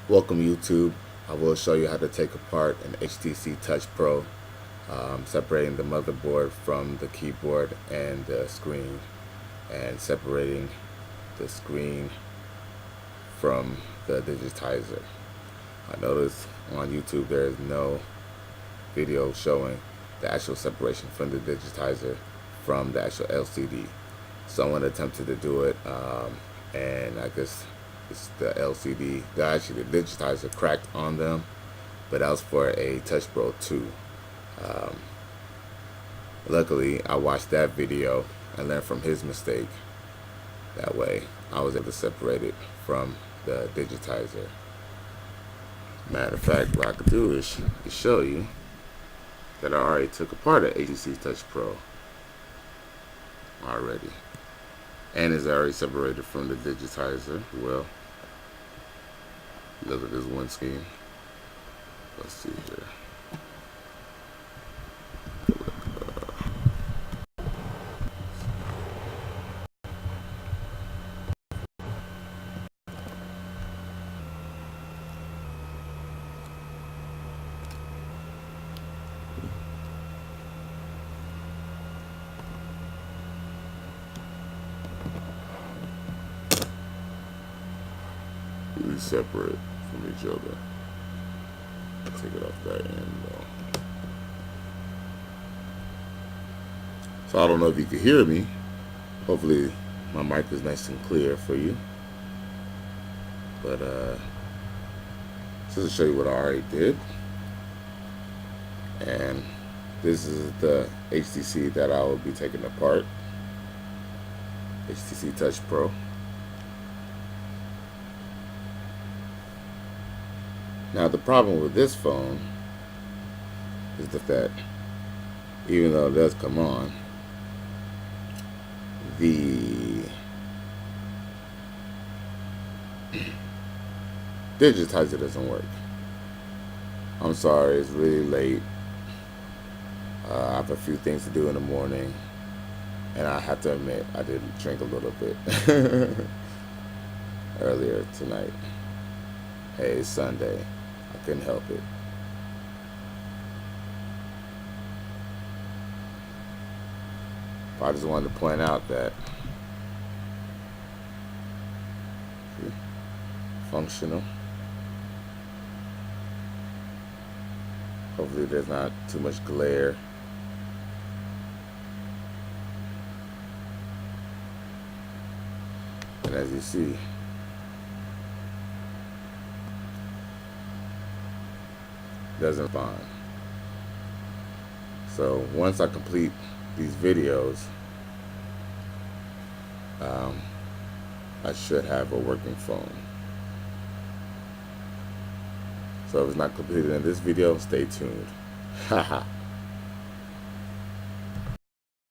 Welcome YouTube. I will show you how to take apart an HTC touchpro, separating the motherboard from the keyboard and the screen, and separating the screen from the digitizer. I noticed on YouTube there is no video showing the actual separation from the digitizer from the actual LCD. Someone attempted to do it, and I guess it's the LCD, actually the digitizer cracked on them, but that was for a touchpro 2. Luckily, I watched that video and learned from his mistake. That way, I was able to separate it from the digitizer. Matter of fact, what I could do is show you that I already took apart an HTC touchpro already, and is already separated from the digitizer. Well, look at this one screen. Let's see here. Really separate from each other. Take it off that end though. So I don't know if you can hear me. Hopefully my mic is nice and clear for you. But just to show you what I already did. And this is the HTC that I will be taking apart. HTC Touch Pro. Now the problem with this phone is the fact, even though it does come on, the digitizer doesn't work. I'm sorry, it's really late. I have a few things to do in the morning, and I have to admit I did drink a little bit earlier tonight. Hey, it's Sunday. I couldn't help it. But I just wanted to point out that functional. Hopefully there's not too much glare. And as you see, doesn't respond. So once I complete these videos, I should have a working phone. So if it's not completed in this video, stay tuned. Haha.